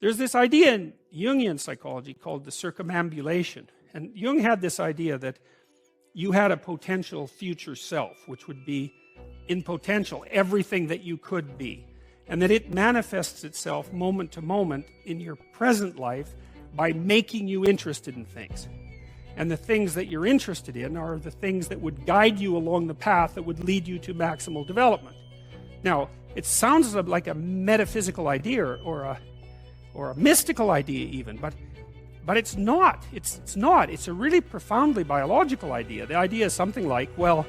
there's this idea in Jungian psychology called the circumambulation. And Jung had this idea that you had a potential future self, which would be in potential everything that you could be. And that it manifests itself moment to moment in your present life by making you interested in things. And the things that you're interested in are the things that would guide you along the path that would lead you to maximal development. Now, it sounds like a metaphysical idea or a mystical idea even, but it's not. It's not. It's a really profoundly biological idea. The idea is something like, well,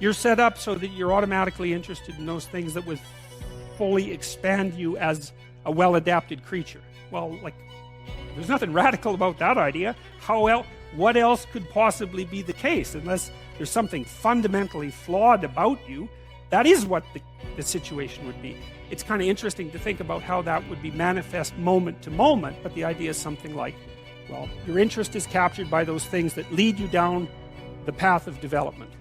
you're set up so that you're automatically interested in those things that would fully expand you as a well-adapted creature. Well, like, there's nothing radical about that idea. What else could possibly be the case? Unless there's something fundamentally flawed about you, that is what the situation would be. It's kind of interesting to think about how that would be manifest moment to moment, but the idea is something like, well, your interest is captured by those things that lead you down the path of development.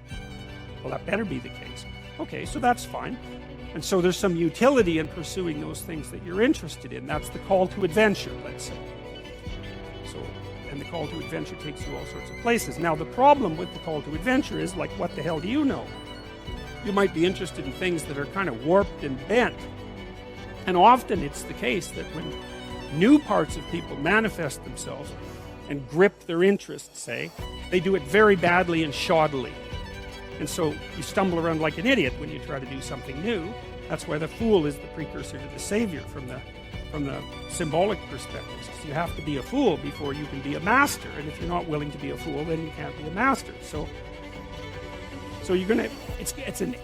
Well, that better be the case. Okay, so that's fine. And so there's some utility in pursuing those things that you're interested in. That's the call to adventure, let's say. And the call to adventure takes you all sorts of places. Now, the problem with the call to adventure is, like, what the hell do you know? You might be interested in things that are kind of warped and bent. And often it's the case that when new parts of people manifest themselves and grip their interests, say, they do it very badly and shoddily. And so you stumble around like an idiot when you try to do something new. That's why the fool is the precursor to the savior from the symbolic perspective. You have to be a fool before you can be a master, and if you're not willing to be a fool, then you can't be a master. So you're gonna, it's an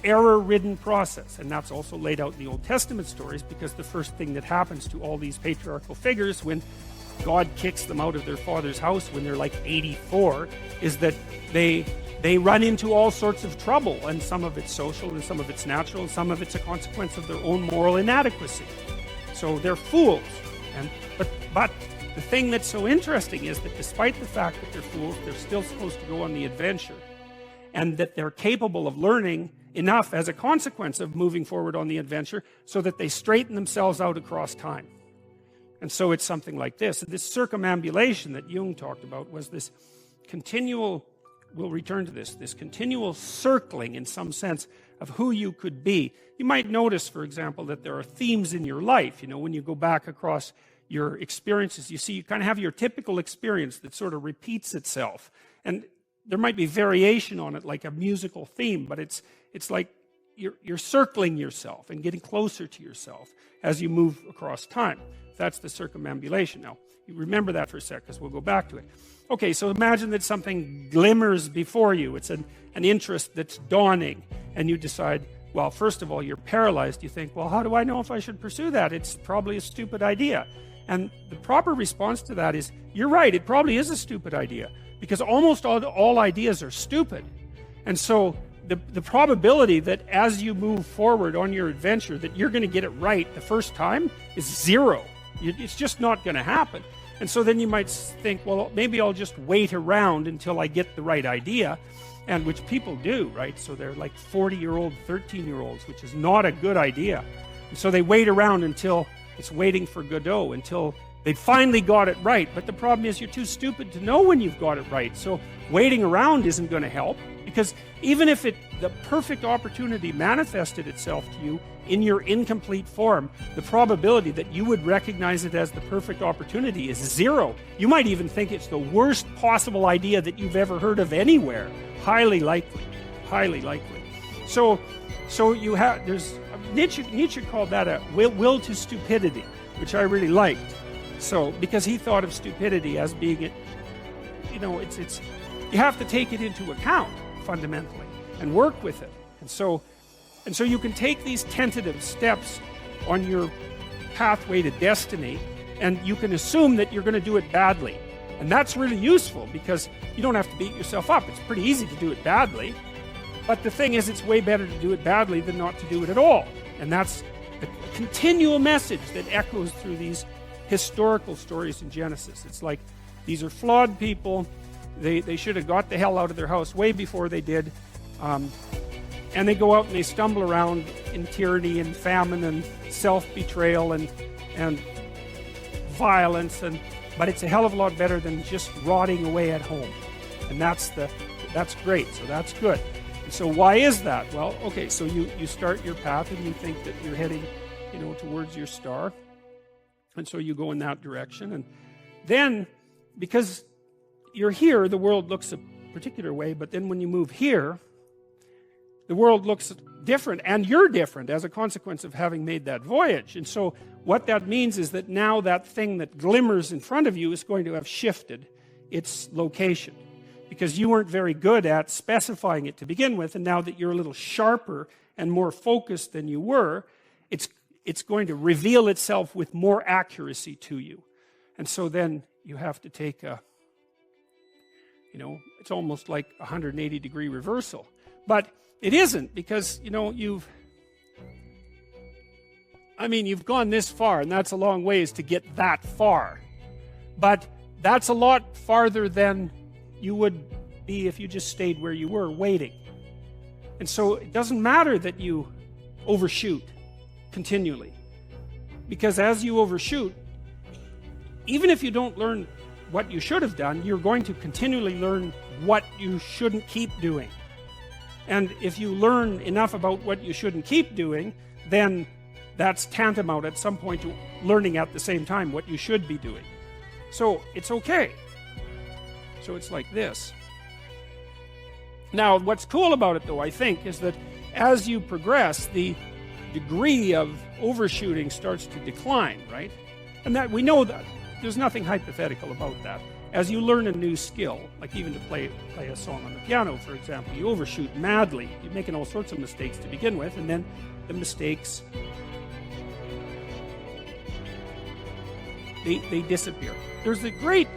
error-ridden process, and that's also laid out in the Old Testament stories, because the first thing that happens to all these patriarchal figures when God kicks them out of their father's house when they're like 84 is that they run into all sorts of trouble, and some of it's social and some of it's natural and some of it's a consequence of their own moral inadequacy. So they're fools. But the thing that's so interesting is that despite the fact that they're fools, they're still supposed to go on the adventure, and that they're capable of learning enough as a consequence of moving forward on the adventure so that they straighten themselves out across time. And so it's something like this. This circumambulation that Jung talked about was this continual, we'll return to this continual circling in some sense of who you could be. You might notice, for example, that there are themes in your life. You know, when you go back across your experiences, you see you kind of have your typical experience that sort of repeats itself. And there might be variation on it, like a musical theme, but it's like you're circling yourself and getting closer to yourself as you move across time. That's the circumambulation. Now, you remember that for a sec, because we'll go back to it. Okay, so imagine that something glimmers before you. It's an interest that's dawning, and you decide, well, first of all, you're paralyzed. You think, well, how do I know if I should pursue that? It's probably a stupid idea. And the proper response to that is, you're right, it probably is a stupid idea, because almost all ideas are stupid. And so the probability that as you move forward on your adventure that you're going to get it right the first time is zero. It's just not going to happen. And so then you might think, well, maybe I'll just wait around until I get the right idea, and which people do, right? So they're like 40-year-old, 13-year-olds, which is not a good idea. And so they wait around until it's waiting for Godot, until they finally got it right. But the problem is you're too stupid to know when you've got it right. So waiting around isn't going to help, because even if the perfect opportunity manifested itself to you in your incomplete form, the probability that you would recognize it as the perfect opportunity is zero. You might even think it's the worst possible idea that you've ever heard of anywhere. Highly likely. Highly likely. So you have, there's, Nietzsche called that a will to stupidity, which I really liked. So, because he thought of stupidity as being it, you know, it's you have to take it into account fundamentally and work with it. And so you can take these tentative steps on your pathway to destiny, and you can assume that you're going to do it badly. And that's really useful, because you don't have to beat yourself up. It's pretty easy to do it badly. But the thing is, it's way better to do it badly than not to do it at all. And that's the continual message that echoes through these historical stories in Genesis. It's like, these are flawed people. They should have got the hell out of their house way before they did. and they go out and they stumble around in tyranny and famine and self-betrayal and violence, but it's a hell of a lot better than just rotting away at home. And that's great, so that's good. And so why is that? Well, okay, so you start your path and you think that you're heading, towards your star, and so you go in that direction, and then because you're here, the world looks a particular way, but then when you move here, the world looks different, and you're different as a consequence of having made that voyage. And so what that means is that now that thing that glimmers in front of you is going to have shifted its location, because you weren't very good at specifying it to begin with, and now that you're a little sharper and more focused than you were, it's going to reveal itself with more accuracy to you. And so then you have to take it's almost like a 180-degree reversal. But it isn't, because, you've gone this far, and that's a long ways to get that far. But that's a lot farther than you would be if you just stayed where you were, waiting. And so it doesn't matter that you overshoot continually. Because as you overshoot, even if you don't learn what you should have done, you're going to continually learn what you shouldn't keep doing. And if you learn enough about what you shouldn't keep doing, then that's tantamount at some point to learning at the same time what you should be doing. So it's okay. So it's like this. Now, what's cool about it, though, I think, is that as you progress, the degree of overshooting starts to decline, right? And that we know that there's nothing hypothetical about that. As you learn a new skill, like even to play a song on the piano, for example, you overshoot madly. You're making all sorts of mistakes to begin with, and then the mistakes, they disappear. There's a great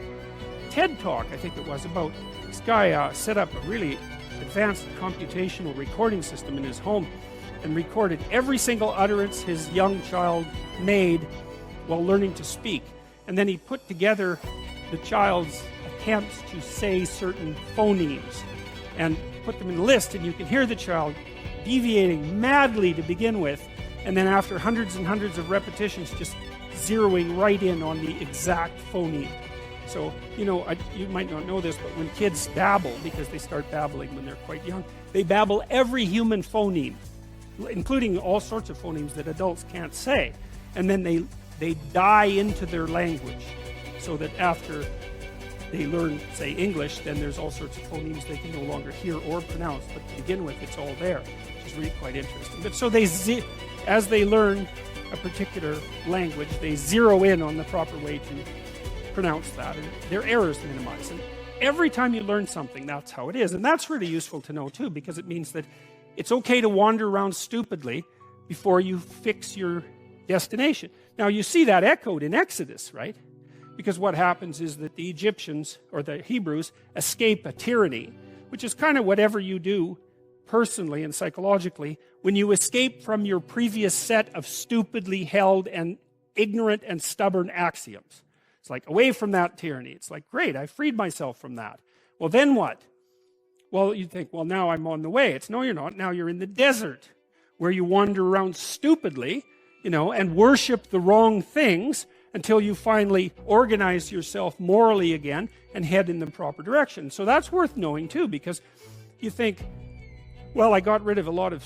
TED Talk, I think it was, about this guy set up a really advanced computational recording system in his home and recorded every single utterance his young child made while learning to speak. And then he put together the child's attempts to say certain phonemes and put them in a list, and you can hear the child deviating madly to begin with, and then after hundreds and hundreds of repetitions just zeroing right in on the exact phoneme. So, you might not know this, but when kids babble, because they start babbling when they're quite young, they babble every human phoneme, including all sorts of phonemes that adults can't say. And then they die into their language, so that after they learn, say, English, then there's all sorts of phonemes they can no longer hear or pronounce, but to begin with, it's all there, which is really quite interesting. But so as they learn a particular language, they zero in on the proper way to pronounce that, and their errors minimized. And every time you learn something, that's how it is. And that's really useful to know, too, because it means that it's okay to wander around stupidly before you fix your destination. Now, you see that echoed in Exodus, right? Because what happens is that the Egyptians, or the Hebrews, escape a tyranny, which is kind of whatever you do personally and psychologically when you escape from your previous set of stupidly held and ignorant and stubborn axioms. It's like, away from that tyranny. It's like, great, I freed myself from that. Well, then what? Well, you think, well, now I'm on the way. It's, no, you're not. Now you're in the desert, where you wander around stupidly, and worship the wrong things until you finally organize yourself morally again and head in the proper direction. So that's worth knowing, too, because you think, well, I got rid of a lot of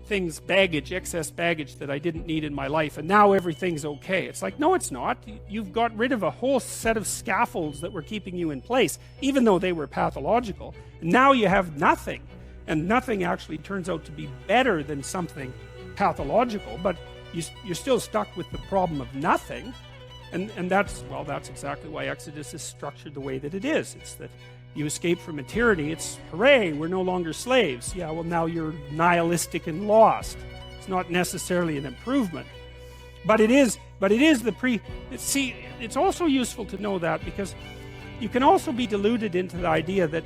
things, excess baggage that I didn't need in my life, and now everything's okay. It's like, no, it's not. You've got rid of a whole set of scaffolds that were keeping you in place, even though they were pathological. And now you have nothing, and nothing actually turns out to be better than something pathological, but you're still stuck with the problem of nothing. And that's exactly why Exodus is structured the way that it is. It's that you escape from a tyranny. It's, hooray, we're no longer slaves. Yeah, well, now you're nihilistic and lost. It's not necessarily an improvement. But it is see, it's also useful to know that, because you can also be deluded into the idea that,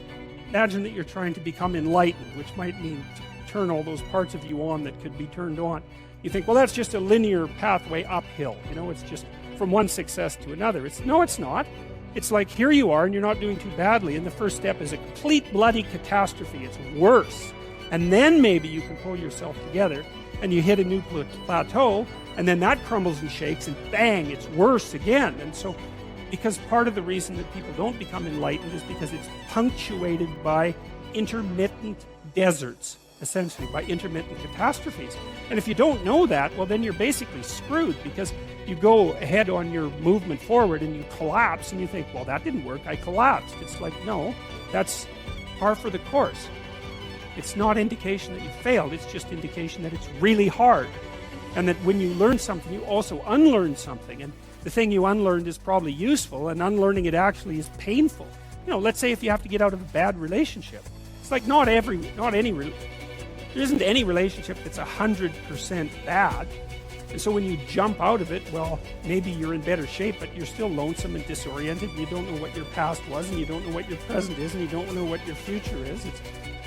imagine that you're trying to become enlightened, which might mean to turn all those parts of you on that could be turned on. You think, well, that's just a linear pathway uphill. It's just from one success to another. No, it's not. It's like, here you are, and you're not doing too badly, and the first step is a complete bloody catastrophe. It's worse. And then maybe you can pull yourself together and you hit a new plateau, and then that crumbles and shakes, and bang, it's worse again. And so, because part of the reason that people don't become enlightened is because it's punctuated by intermittent deserts, essentially, by intermittent catastrophes. And if you don't know that, well, then you're basically screwed, because you go ahead on your movement forward and you collapse and you think, well, that didn't work, I collapsed. It's like, no, that's par for the course. It's not indication that you failed, it's just indication that it's really hard. And that when you learn something, you also unlearn something. And the thing you unlearned is probably useful, and unlearning it actually is painful. You know, let's say if you have to get out of a bad relationship. It's like there isn't any relationship that's 100% bad. And so when you jump out of it, well, maybe you're in better shape, but you're still lonesome and disoriented, and you don't know what your past was, and you don't know what your present is, and you don't know what your future is.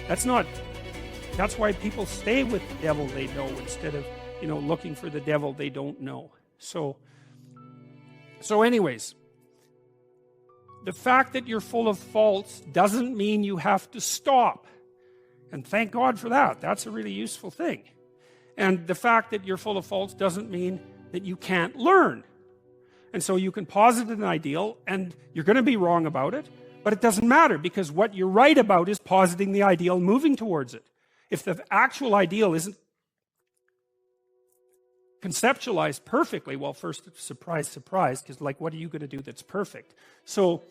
That's why people stay with the devil they know instead of, you know, looking for the devil they don't know. So anyways, the fact that you're full of faults doesn't mean you have to stop. And thank God for that. That's a really useful thing. And the fact that you're full of faults doesn't mean that you can't learn. And so you can posit an ideal, and you're going to be wrong about it, but it doesn't matter, because what you're right about is positing the ideal and moving towards it. If the actual ideal isn't conceptualized perfectly, well, first, surprise, surprise, because like, what are you going to do that's perfect? So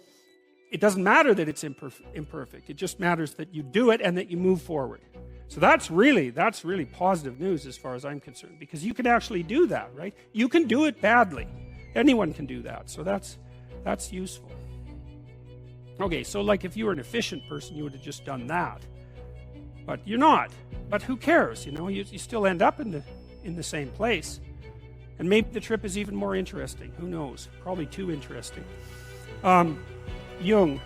it doesn't matter that it's imperfect. It just matters that you do it and that you move forward. So that's really positive news as far as I'm concerned, because you can actually do that, right? You can do it badly. Anyone can do that. So that's useful. Okay, so like if you were an efficient person, you would have just done that. But you're not. But who cares? You know, you still end up in the same place. And maybe the trip is even more interesting. Who knows? Probably too interesting. Jung.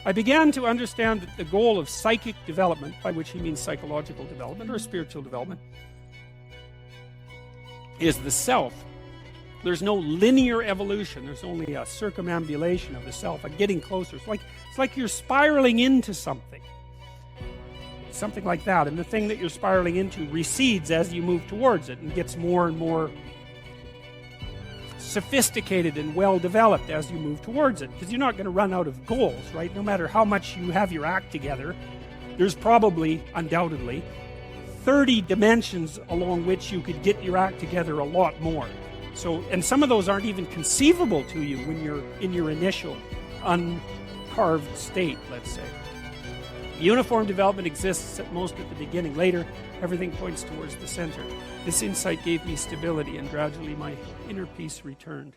I began to understand that the goal of psychic development, by which he means psychological development or spiritual development, is the self. There's no linear evolution. There's only a circumambulation of the self, a getting closer. It's like you're spiraling into something. Something like that. And the thing that you're spiraling into recedes as you move towards it and gets more and more sophisticated and well developed as you move towards it, because you're not going to run out of goals, right? No matter how much you have your act together, there's probably, undoubtedly, 30 dimensions along which you could get your act together a lot more. So, and some of those aren't even conceivable to you when you're in your initial uncarved state, let's say. Uniform development exists at most at the beginning. Later, everything points towards the center. This insight gave me stability, and gradually my inner peace returned.